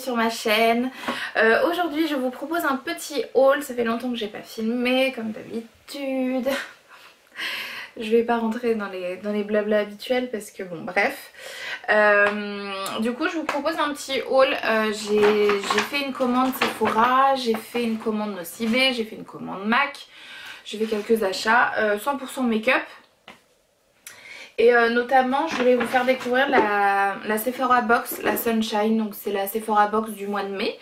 sur ma chaîne. Aujourd'hui je vous propose un petit haul, ça fait longtemps que j'ai pas filmé comme d'habitude. Je vais pas rentrer dans les blabla habituels parce que bon bref. Du coup je vous propose un petit haul. J'ai fait une commande Sephora, j'ai fait une commande Nocibé, j'ai fait une commande MAC. J'ai fait quelques achats, 100% make-up. Et notamment je voulais vous faire découvrir la Sephora Box, la Sunshine. Donc c'est la Sephora Box du mois de mai.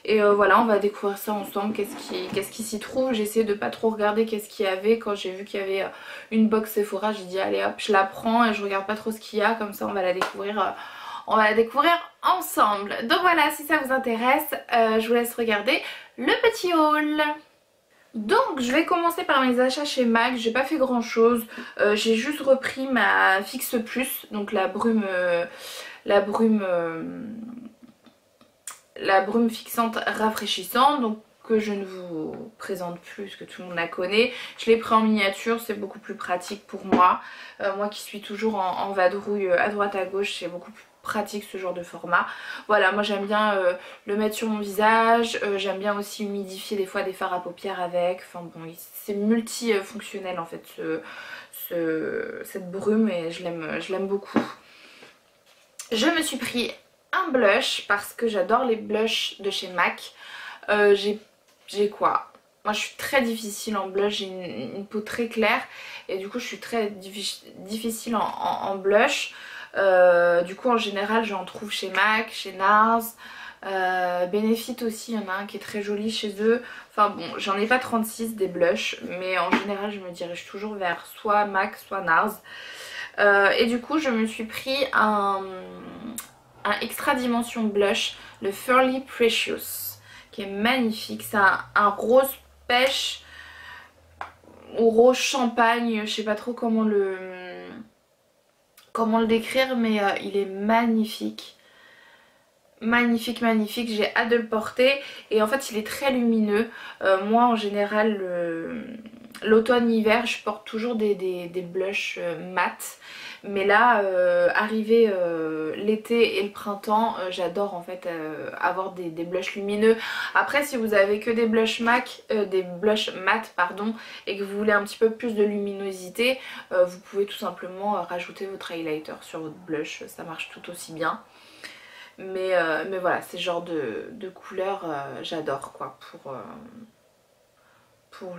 Et voilà, on va découvrir ça ensemble, qu'est-ce qui s'y trouve. J'ai essayé de pas trop regarder qu'est-ce qu'il y avait. Quand j'ai vu qu'il y avait une box Sephora, j'ai dit allez hop, je la prends et je regarde pas trop ce qu'il y a. Comme ça on va la découvrir, ensemble. Donc voilà, si ça vous intéresse, je vous laisse regarder le petit haul. Donc je vais commencer par mes achats chez MAC. J'ai pas fait grand chose, j'ai juste repris ma Fix Plus, donc la brume fixante rafraîchissante, donc que je ne vous présente plus parce que tout le monde la connaît. Je l'ai pris en miniature, c'est beaucoup plus pratique pour moi. Moi qui suis toujours en vadrouille à droite à gauche, c'est beaucoup plus pratique ce genre de format. Voilà, moi j'aime bien le mettre sur mon visage, j'aime bien aussi humidifier des fois des fards à paupières avec. Enfin bon, c'est multifonctionnel en fait cette brume et je l'aime beaucoup. Je me suis pris un blush parce que j'adore les blushs de chez MAC. J'ai quoi? Moi je suis très difficile en blush, j'ai une peau très claire et du coup je suis très difficile en blush. Du coup en général j'en trouve chez MAC, chez NARS, Benefit aussi, il y en a un qui est très joli chez eux. Enfin bon, j'en ai pas 36 des blushs, mais en général je me dirige toujours vers soit MAC soit NARS. Et du coup je me suis pris un extra dimension blush, le Furly Precious, qui est magnifique. C'est un rose pêche ou rose champagne, je sais pas trop comment le décrire, mais il est magnifique. Magnifique, magnifique, j'ai hâte de le porter. Et en fait il est très lumineux. Moi en général l'automne-hiver je porte toujours des blushs mat. Mais là arrivé l'été et le printemps, j'adore en fait avoir des blushs lumineux. Après si vous avez que des blushs mat pardon, et que vous voulez un petit peu plus de luminosité, vous pouvez tout simplement rajouter votre highlighter sur votre blush, ça marche tout aussi bien. Mais voilà, ces genres de couleurs j'adore quoi pour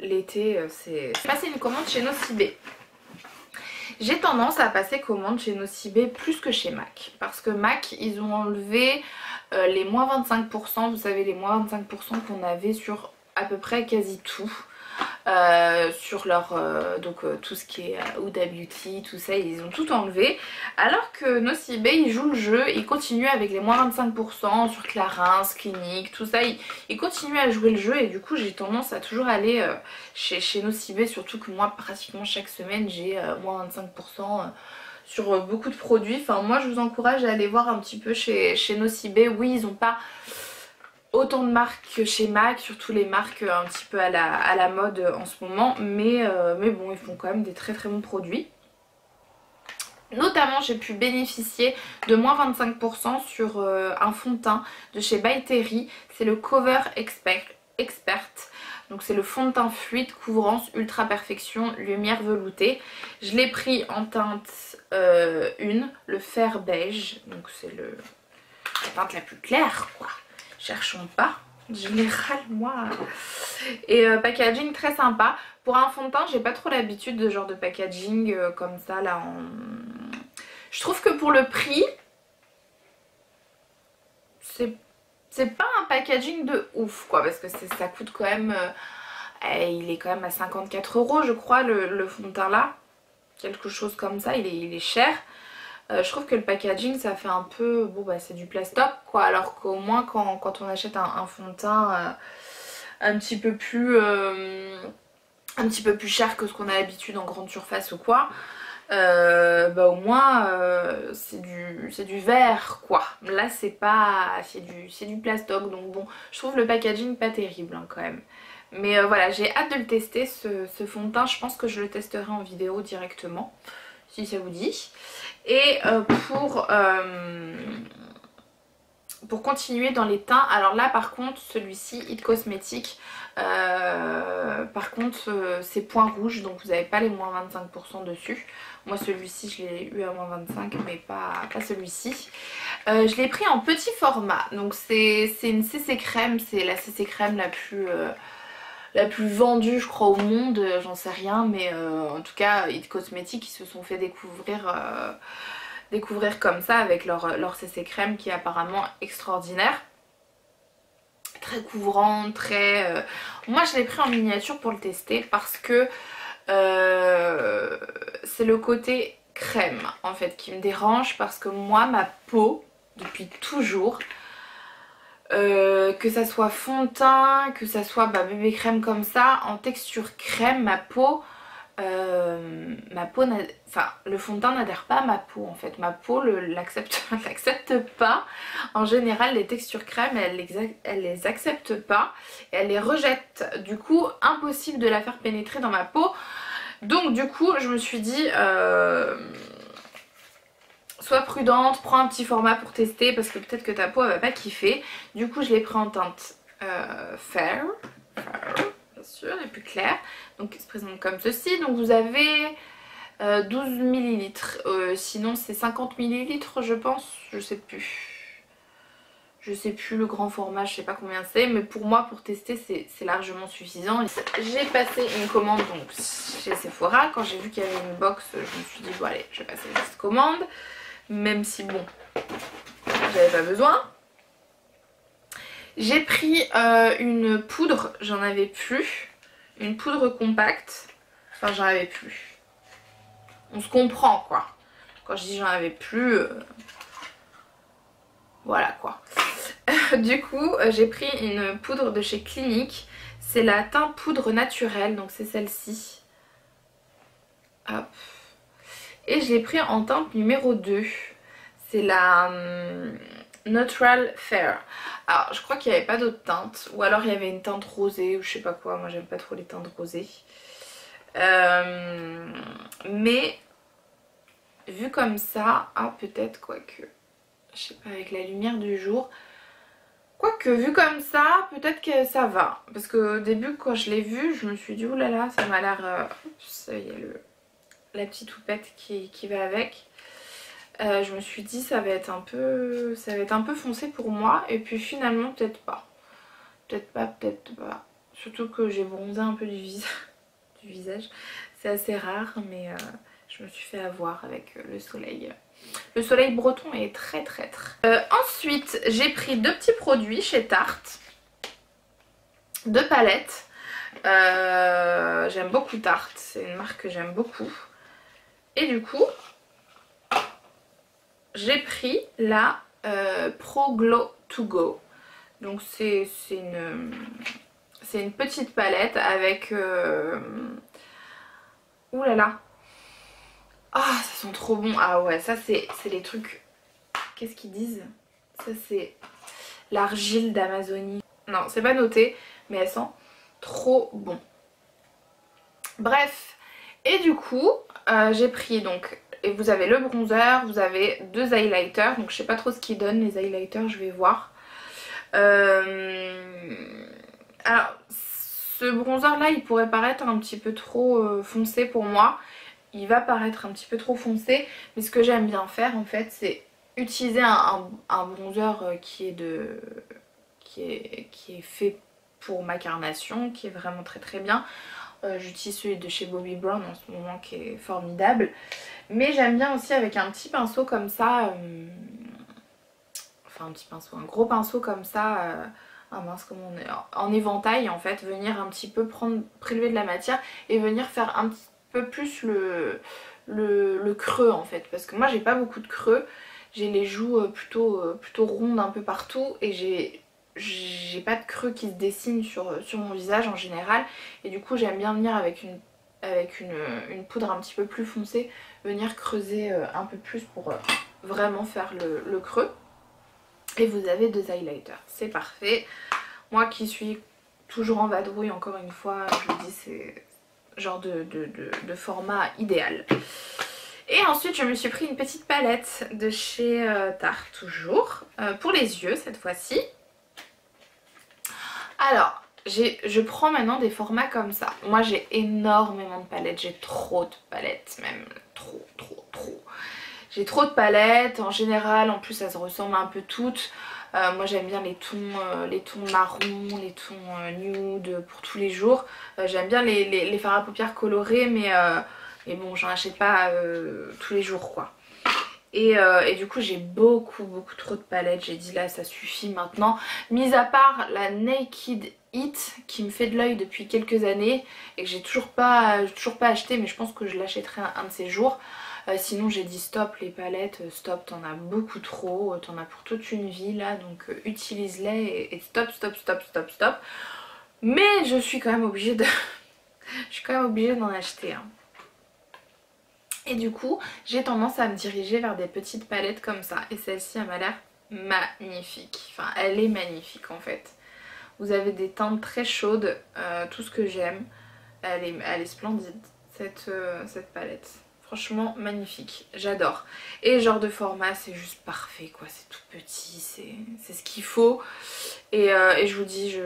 l'été. C'est passé une commande chez Nocibé. J'ai tendance à passer commande chez Nocibé plus que chez MAC. Parce que MAC, ils ont enlevé les moins 25%. Vous savez, les moins 25% qu'on avait sur à peu près quasi tout. Sur leur tout ce qui est Huda Beauty, tout ça, ils ont tout enlevé. Alors que Nocibé, ils jouent le jeu, ils continuent avec les moins 25% sur Clarins, Clinique, tout ça. Ils continuent à jouer le jeu et du coup j'ai tendance à toujours aller chez Nocibé, surtout que moi pratiquement chaque semaine j'ai moins 25% sur beaucoup de produits. Enfin moi je vous encourage à aller voir un petit peu chez Nocibé. Oui, ils n'ont pas autant de marques que chez MAC, surtout les marques un petit peu à la mode en ce moment, mais bon, ils font quand même des très très bons produits. Notamment j'ai pu bénéficier de moins 25% sur un fond de teint de chez By Terry, c'est le Cover Expert. Donc c'est le fond de teint fluide, couvrance, ultra perfection, lumière veloutée. Je l'ai pris en teinte 1, le fer beige, donc c'est la teinte la plus claire quoi. Cherchons pas, en général moi. Et packaging très sympa. Pour un fond de teint j'ai pas trop l'habitude de genre de packaging comme ça là. Je trouve que pour le prix c'est pas un packaging de ouf quoi. Parce que ça coûte quand même il est quand même à 54 € je crois le fond de teint là. Quelque chose comme ça, il est cher. Je trouve que le packaging ça fait un peu, bon bah c'est du plastoc quoi, alors qu'au moins quand on achète un fond de teint un petit peu plus cher que ce qu'on a l'habitude en grande surface ou quoi, bah au moins c'est du verre quoi. Là c'est pas, c'est du plastoc, donc bon je trouve le packaging pas terrible hein, quand même. Mais voilà, j'ai hâte de le tester ce fond de teint. Je pense que je le testerai en vidéo directement si ça vous dit. Et pour pour continuer dans les teints. Alors là par contre celui-ci It Cosmetics, par contre c'est point rouge, donc vous n'avez pas les moins 25% dessus. Moi celui-ci je l'ai eu à moins 25 mais pas celui-ci. Je l'ai pris en petit format, donc c'est une CC crème, c'est la CC crème la plus vendue je crois au monde, j'en sais rien, mais en tout cas It Cosmetics ils se sont fait découvrir comme ça avec leur CC crème qui est apparemment extraordinaire, très couvrant, très... Moi je l'ai pris en miniature pour le tester parce que c'est le côté crème en fait qui me dérange, parce que moi ma peau depuis toujours, que ça soit fond de teint, que ça soit bébé crème comme ça, en texture crème, ma peau enfin le fond de teint n'adhère pas à ma peau en fait. Ma peau l'accepte pas. En général les textures crème elle les accepte pas et elle les rejette. Du coup impossible de la faire pénétrer dans ma peau. Donc du coup je me suis dit sois prudente, prends un petit format pour tester parce que peut-être que ta peau elle va pas kiffer. Du coup je l'ai pris en teinte fair, bien sûr, les plus clairs. Donc il se présente comme ceci. Donc vous avez 12 ml, sinon c'est 50 ml je pense, je sais plus. Je sais plus le grand format, je sais pas combien c'est, mais pour moi pour tester c'est largement suffisant. J'ai passé une commande donc chez Sephora. Quand j'ai vu qu'il y avait une box, je me suis dit bon allez, je vais passer une petite commande. Même si bon, j'avais pas besoin. J'ai pris une poudre, j'en avais plus. Une poudre compacte. Enfin j'en avais plus. On se comprend quoi. Quand je dis j'en avais plus, voilà quoi. Du coup j'ai pris une poudre de chez Clinique. C'est la teinte poudre naturelle, donc c'est celle-ci. Hop. Et je l'ai pris en teinte numéro 2. C'est la Neutral Fair. Alors je crois qu'il n'y avait pas d'autres teintes. Ou alors il y avait une teinte rosée ou je sais pas quoi. Moi j'aime pas trop les teintes rosées. Mais vu comme ça, peut-être quoique, je sais pas, avec la lumière du jour. Quoique vu comme ça, peut-être que ça va. Parce qu'au début quand je l'ai vu, je me suis dit oulala, ça m'a l'air... il y a la petite houppette qui va avec. Je me suis dit ça va être un peu foncé pour moi. Et puis finalement peut-être pas. Peut-être pas. Surtout que j'ai bronzé un peu du visage. C'est assez rare mais je me suis fait avoir avec le soleil. Le soleil breton est très traître. Ensuite j'ai pris 2 petits produits chez Tarte. 2 palettes. J'aime beaucoup Tarte. C'est une marque que j'aime beaucoup. Et du coup, j'ai pris la Pro Glow To Go. Donc c'est une petite palette avec... Ouh là là. Ah, ça sent trop bon. Ah ouais, ça c'est les trucs... Qu'est-ce qu'ils disent? Ça c'est l'argile d'Amazonie. Non, c'est pas noté, mais elle sent trop bon. Bref. Et du coup, j'ai pris donc... Et vous avez le bronzer, vous avez 2 highlighters. Donc je sais pas trop ce qu'ils donnent les highlighters, je vais voir. Alors ce bronzer là il pourrait paraître un petit peu trop foncé pour moi. Il va paraître un petit peu trop foncé. Mais ce que j'aime bien faire en fait c'est utiliser un bronzer qui est fait pour ma carnation, qui est vraiment très très bien. J'utilise celui de chez Bobbi Brown en ce moment qui est formidable. Mais j'aime bien aussi avec un petit pinceau comme ça, enfin un petit pinceau, un gros pinceau comme ça, mince, comment on est, en éventail en fait, venir un petit peu prélever de la matière et venir faire un petit peu plus le creux en fait. Parce que moi j'ai pas beaucoup de creux, j'ai les joues plutôt rondes un peu partout et j'ai pas de creux qui se dessinent sur mon visage en général. Et du coup j'aime bien venir avec une poudre un petit peu plus foncée, venir creuser un peu plus pour vraiment faire le creux. Et vous avez 2 highlighters, c'est parfait. Moi qui suis toujours en vadrouille, encore une fois, je vous dis c'est genre de format idéal. Et ensuite je me suis pris une petite palette de chez Tarte toujours, pour les yeux cette fois-ci. Alors, je prends maintenant des formats comme ça. Moi j'ai énormément de palettes, j'ai trop de palettes même, trop. J'ai trop de palettes, en général en plus ça se ressemble un peu toutes. Moi j'aime bien les tons marron, les tons nude pour tous les jours. J'aime bien les fards à paupières colorés mais bon j'en achète pas tous les jours quoi. Et du coup j'ai beaucoup trop de palettes, j'ai dit là ça suffit maintenant. Mis à part la Naked It qui me fait de l'œil depuis quelques années et que j'ai toujours pas acheté, mais je pense que je l'achèterai un de ces jours. Sinon j'ai dit stop les palettes, stop, t'en as beaucoup trop, t'en as pour toute une vie là, donc utilise-les et stop. Mais je suis quand même obligée de... je suis quand même obligée d'en acheter un. Et du coup j'ai tendance à me diriger vers des petites palettes comme ça. Et celle-ci elle m'a l'air magnifique, enfin elle est magnifique en fait. Vous avez des teintes très chaudes, tout ce que j'aime. Elle est splendide cette palette. Franchement magnifique, j'adore. Et genre de format c'est juste parfait quoi, c'est tout petit, c'est ce qu'il faut. Et je vous dis,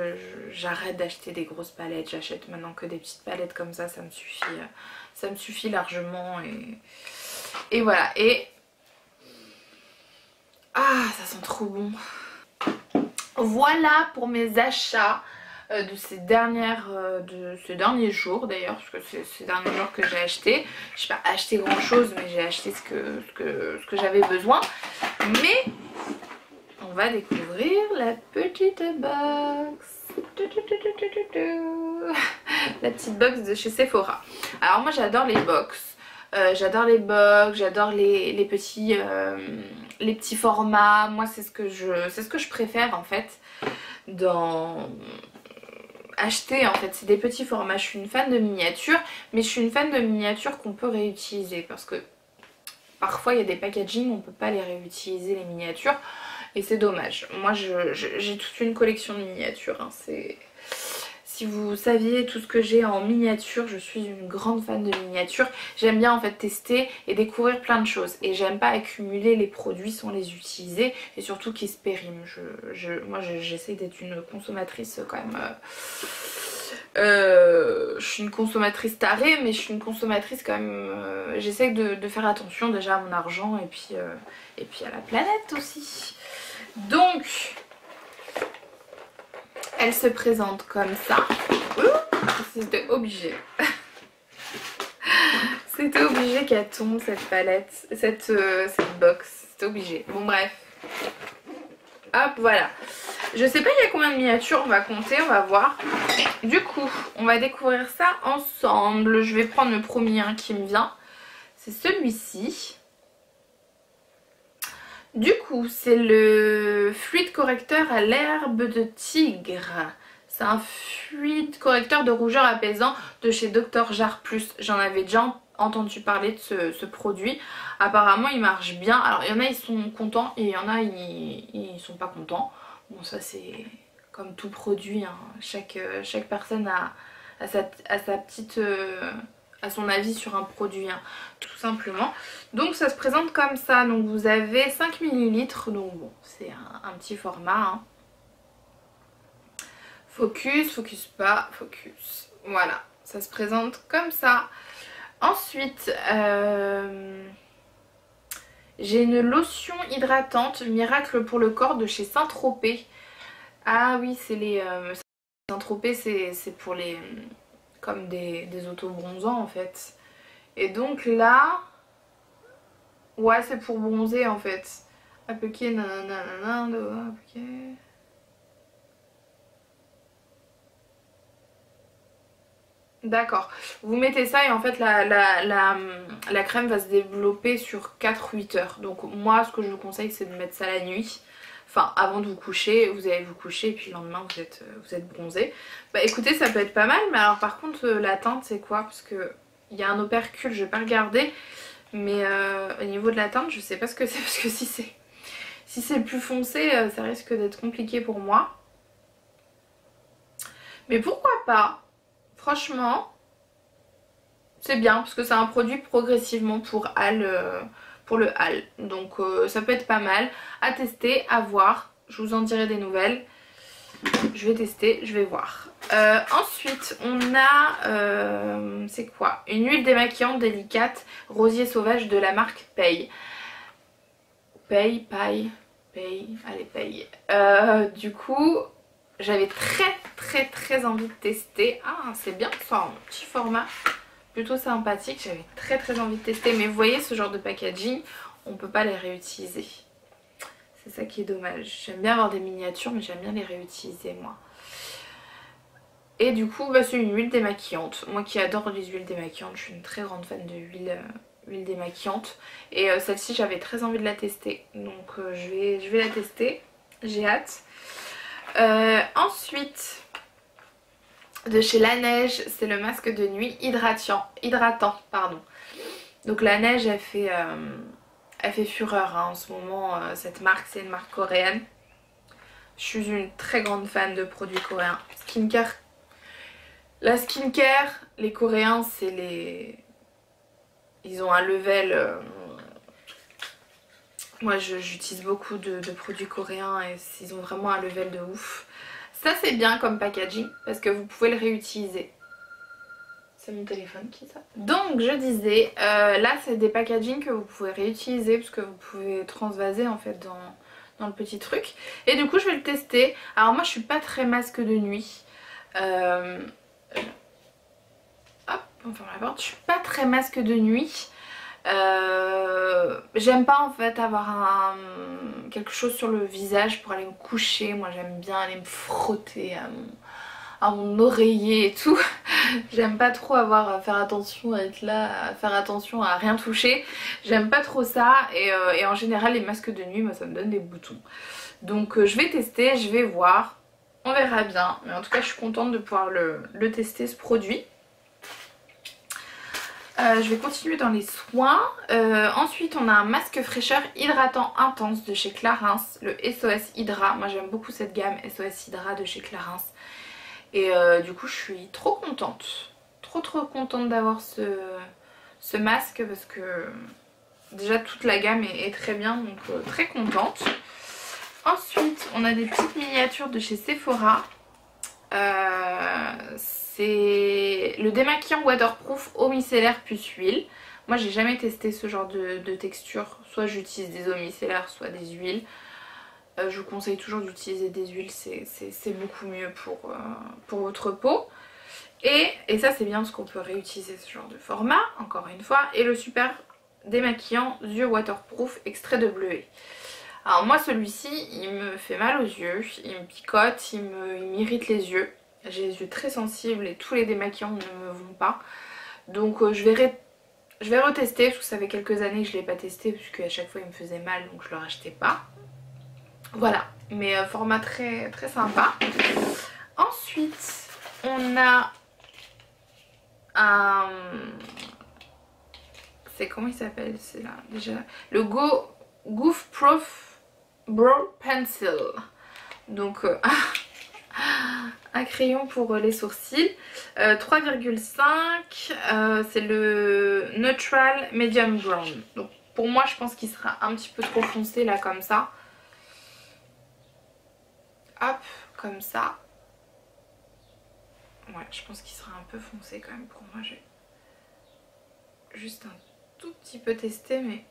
j'arrête d'acheter des grosses palettes, j'achète maintenant que des petites palettes comme ça me suffit largement. Et voilà, et... Ah ça sent trop bon. Voilà pour mes achats de ces derniers jours d'ailleurs, parce que c'est ces derniers jours que j'ai acheté. Je n'ai pas acheté grand chose mais j'ai acheté ce que j'avais besoin. Mais on va découvrir la petite box. La petite box de chez Sephora. Alors moi j'adore les box. J'adore les petits les petits formats. Moi c'est ce que je préfère en fait dans acheter en fait, c'est des petits formats. Je suis une fan de miniatures, mais je suis une fan de miniatures qu'on peut réutiliser parce que parfois il y a des packaging, on peut pas les réutiliser les miniatures et c'est dommage. Moi j'ai toute une collection de miniatures, hein. Si vous saviez tout ce que j'ai en miniature, je suis une grande fan de miniatures. J'aime bien en fait tester et découvrir plein de choses. Et j'aime pas accumuler les produits sans les utiliser. Et surtout qu'ils se périment. Moi j'essaie d'être une consommatrice quand même... je suis une consommatrice tarée, mais je suis une consommatrice quand même... J'essaie de faire attention déjà à mon argent et puis à la planète aussi. Donc... Elle se présente comme ça. C'était obligé. C'était obligé qu'elle tombe cette palette, cette box. C'était obligé. Bon bref. Hop, voilà. Je sais pas il y a combien de miniatures, on va compter, on va voir. Du coup, on va découvrir ça ensemble. Je vais prendre le premier qui me vient. C'est celui-ci. Du coup, c'est le fluide correcteur à l'herbe de tigre. C'est un fluide correcteur de rougeur apaisant de chez Dr Jart+. J'en avais déjà entendu parler de ce produit. Apparemment, il marche bien. Alors, il y en a, ils sont contents et il y en a, ils sont pas contents. Bon, ça, c'est comme tout produit, hein. Chaque personne a sa petite... à son avis sur un produit, hein, tout simplement. Donc ça se présente comme ça. Donc vous avez 5 ml, donc bon c'est un petit format, hein. Focus, focus pas, focus. Voilà, ça se présente comme ça. Ensuite j'ai une lotion hydratante miracle pour le corps de chez Saint-Tropez. Ah oui, c'est les Saint-Tropez, c'est pour les... comme des auto-bronzants en fait. Et donc là, ouais c'est pour bronzer en fait. Appliquer nanana, appliquer. D'accord. Vous mettez ça et en fait la crème va se développer sur 4-8 heures. Donc moi ce que je vous conseille c'est de mettre ça la nuit. Enfin avant de vous coucher, vous allez vous coucher et puis le lendemain vous êtes bronzé. Bah écoutez ça peut être pas mal, mais alors par contre la teinte c'est quoi? Parce que il y a un opercule, je vais pas regarder. Mais au niveau de la teinte je sais pas ce que c'est, parce que si c'est plus foncé ça risque d'être compliqué pour moi. Mais pourquoi pas? Franchement c'est bien parce que c'est un produit progressivement pour le hâle. Donc ça peut être pas mal à tester, à voir. Je vous en dirai des nouvelles. Je vais tester, je vais voir. Ensuite on a c'est quoi, une huile démaquillante délicate rosier sauvage de la marque Paye. Paye, allez Paye. Du coup j'avais très envie de tester. Ah c'est bien ça, un petit format plutôt sympathique. J'avais très envie de tester, mais vous voyez ce genre de packaging, on peut pas les réutiliser. C'est ça qui est dommage. J'aime bien avoir des miniatures, mais j'aime bien les réutiliser moi. Et du coup bah, c'est une huile démaquillante. Moi qui adore les huiles démaquillantes, je suis une très grande fan de huile démaquillante. Et celle-ci j'avais très envie de la tester. Donc je vais la tester. J'ai hâte. Ensuite, de chez Laneige, c'est le masque de nuit hydratant. Pardon. Donc Laneige elle fait fureur hein, en ce moment. Cette marque, c'est une marque coréenne. Je suis une très grande fan de produits coréens. Skincare. La skincare, les Coréens, c'est les... Ils ont un level... Moi j'utilise beaucoup de produits coréens et ils ont vraiment un level de ouf. Ça c'est bien comme packaging parce que vous pouvez le réutiliser. C'est mon téléphone qui ça. Donc je disais, là c'est des packagings que vous pouvez réutiliser parce que vous pouvez transvaser en fait dans le petit truc. Et du coup je vais le tester. Alors moi je suis pas très masque de nuit. Hop, on ferme la porte. Je suis pas très masque de nuit. J'aime pas en fait avoir quelque chose sur le visage pour aller me coucher. Moi j'aime bien aller me frotter à mon oreiller et tout. J'aime pas trop faire attention à être là, à faire attention à rien toucher. J'aime pas trop ça et en général les masques de nuit moi ça me donne des boutons. Donc je vais tester, je vais voir. On verra bien. Mais en tout cas je suis contente de pouvoir le tester ce produit. Je vais continuer dans les soins. Ensuite on a un masque fraîcheur hydratant intense de chez Clarins, le SOS Hydra. Moi j'aime beaucoup cette gamme SOS Hydra de chez Clarins. Et du coup je suis trop contente. Trop contente d'avoir ce masque parce que déjà toute la gamme est très bien, donc très contente. Ensuite on a des petites miniatures de chez Sephora. C'est le démaquillant waterproof eau micellaire plus huile. Moi j'ai jamais testé ce genre de texture. Soit j'utilise des eaux micellaires, soit des huiles. Je vous conseille toujours d'utiliser des huiles, c'est beaucoup mieux pour votre peau. Et ça c'est bien parce qu'on peut réutiliser ce genre de format, encore une fois. Et le super démaquillant yeux waterproof extrait de bleuet. Alors moi celui-ci il me fait mal aux yeux, il me picote, il m'irrite les yeux. J'ai les yeux très sensibles et tous les démaquillants ne me vont pas. Donc je vais retester parce que ça fait quelques années que je ne l'ai pas testé puisque à chaque fois il me faisait mal donc je ne le rachetais pas. Voilà, mais format très sympa. Ensuite on a un... C'est comment il s'appelle? C'est là déjà. Le Goof Proof Brow Pencil. Donc un crayon pour les sourcils. 3,5. C'est le Neutral Medium Brown. Donc pour moi je pense qu'il sera un petit peu trop foncé là comme ça. Hop, comme ça. Ouais, je pense qu'il sera un peu foncé quand même pour moi. Je vais juste un tout petit peu tester, mais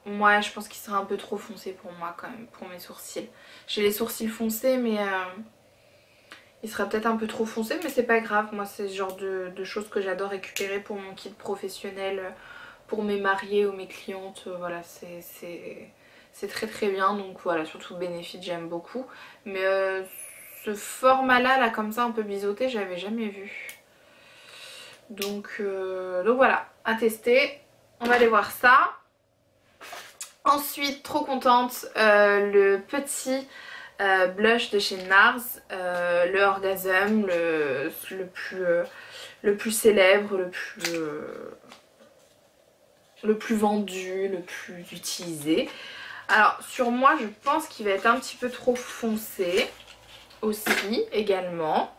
moi je pense qu'il sera un peu trop foncé pour moi quand même, pour mes sourcils. J'ai les sourcils foncés, mais il sera peut-être un peu trop foncé, mais c'est pas grave. Moi c'est ce genre de choses que j'adore récupérer pour mon kit professionnel, pour mes mariés ou mes clientes. Voilà, c'est très bien. Donc voilà, surtout Benefit j'aime beaucoup. Mais ce format là comme ça un peu biseauté j'avais jamais vu. Donc voilà, à tester. On va aller voir ça. Ensuite, trop contente, le petit blush de chez NARS, le Orgasm, le plus célèbre, le plus vendu, le plus utilisé. Alors sur moi je pense qu'il va être un petit peu trop foncé aussi également.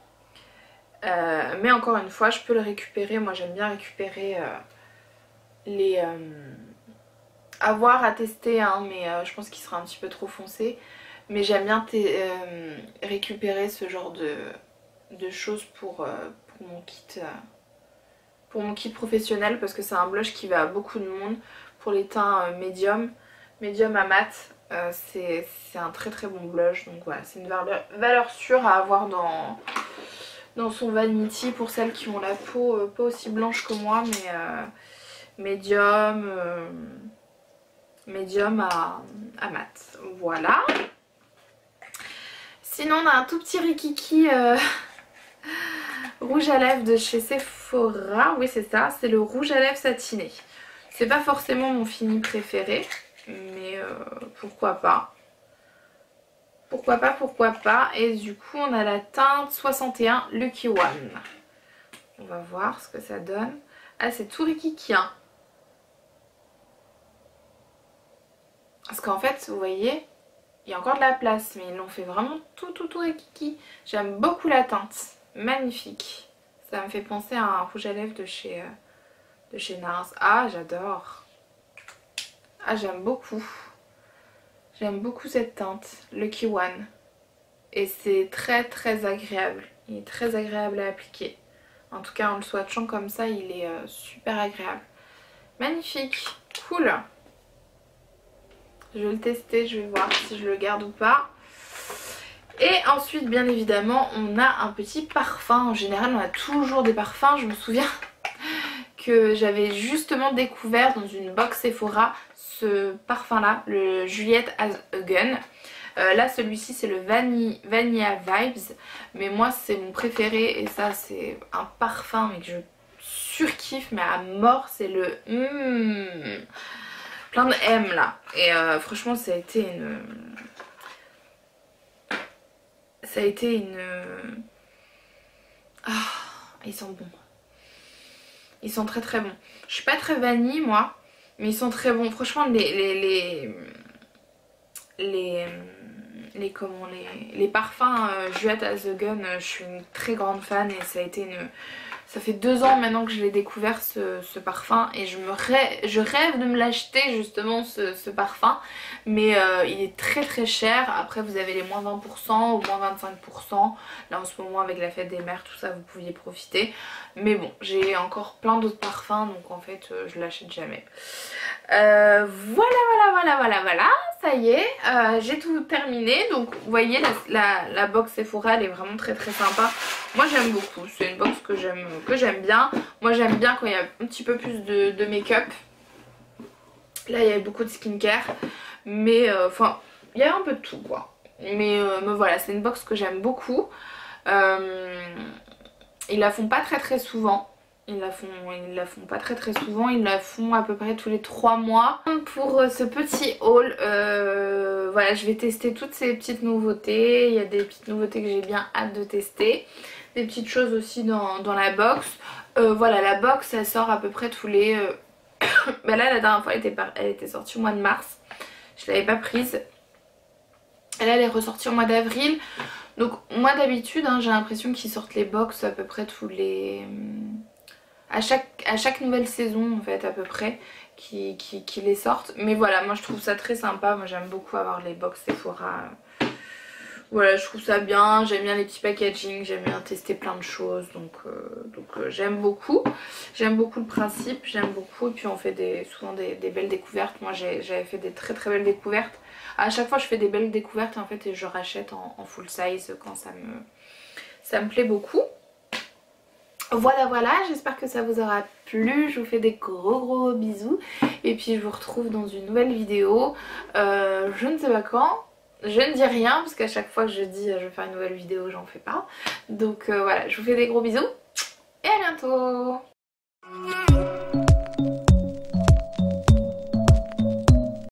Mais encore une fois je peux le récupérer. Moi j'aime bien récupérer les... avoir à tester hein, mais je pense qu'il sera un petit peu trop foncé. Mais j'aime bien récupérer ce genre de choses pour mon kit. Pour mon kit professionnel parce que c'est un blush qui va à beaucoup de monde. Pour les teints médium à mat, c'est un très très bon blush. Donc voilà, c'est une valeur sûre à avoir dans son Vanity pour celles qui ont la peau pas aussi blanche que moi mais médium à mat. Voilà. Sinon on a un tout petit rikiki rouge à lèvres de chez Sephora. Oui c'est ça, c'est le rouge à lèvres satiné. C'est pas forcément mon fini préféré, mais pourquoi pas. Pourquoi pas. Et du coup on a la teinte 61 Lucky One. On va voir ce que ça donne. Ah c'est tout rikiki hein. Parce qu'en fait vous voyez, il y a encore de la place, mais ils l'ont fait vraiment tout rikiki. J'aime beaucoup la teinte, magnifique. Ça me fait penser à un rouge à lèvres de chez NARS. Ah j'adore. Ah j'aime beaucoup. J'aime beaucoup cette teinte, Lucky One. Et c'est très agréable. Il est très agréable à appliquer. En tout cas en le swatchant comme ça, il est super agréable. Magnifique, cool. Je vais le tester, je vais voir si je le garde ou pas. Et ensuite bien évidemment on a un petit parfum. En général on a toujours des parfums. Je me souviens que j'avais justement découvert dans une box Sephora ce parfum là, le Juliette Has a Gun. Là celui-ci c'est le Vanilla Vibes, mais moi c'est mon préféré et ça c'est un parfum mais que je surkiffe mais à mort, c'est le plein de M là. Et franchement ça a été une... Ah, ils sont bons. Ils sont très bons. Je suis pas très vanille moi, mais ils sont très bons. Franchement les parfums Juliette Has a Gun, je suis une très grande fan et ça a été ça fait 2 ans maintenant que je l'ai découvert ce parfum et je rêve de me l'acheter justement ce parfum, mais il est très cher. Après vous avez les moins 20% ou moins 25%, là en ce moment avec la fête des mères tout ça vous pouviez profiter, mais bon j'ai encore plein d'autres parfums donc en fait je l'achète jamais. Voilà, ça y est, j'ai tout terminé. Donc vous voyez la box Sephora elle est vraiment très sympa. Moi j'aime beaucoup, c'est une box que j'aime bien. Moi j'aime bien quand il y a un petit peu plus de make-up. Là il y a beaucoup de skincare, mais enfin il y a un peu de tout quoi. Mais voilà, c'est une box que j'aime beaucoup. Ils la font pas très souvent. Ils la font pas très souvent, ils la font à peu près tous les 3 mois. Pour ce petit haul, voilà, je vais tester toutes ces petites nouveautés. Il y a des petites nouveautés que j'ai bien hâte de tester. Des petites choses aussi dans la box. Voilà, la box elle sort à peu près tous les... bah là la dernière fois elle était sortie au mois de mars. Je l'avais pas prise. Et là elle est ressortie au mois d'avril. Donc moi d'habitude hein, j'ai l'impression qu'ils sortent les box à peu près tous les... à chaque nouvelle saison en fait à peu près qui les sortent. Mais voilà, moi je trouve ça très sympa. Moi j'aime beaucoup avoir les box Sephora. Voilà, je trouve ça bien, j'aime bien les petits packaging, j'aime bien tester plein de choses, donc j'aime beaucoup. J'aime beaucoup le principe, j'aime beaucoup, et puis on fait souvent des belles découvertes. Moi j'avais fait des très belles découvertes. À chaque fois je fais des belles découvertes en fait et je rachète en full size quand ça me plaît beaucoup. Voilà, j'espère que ça vous aura plu, je vous fais des gros bisous et puis je vous retrouve dans une nouvelle vidéo, je ne sais pas quand. Je ne dis rien parce qu'à chaque fois que je dis je vais faire une nouvelle vidéo j'en fais pas. Donc voilà, je vous fais des gros bisous et à bientôt.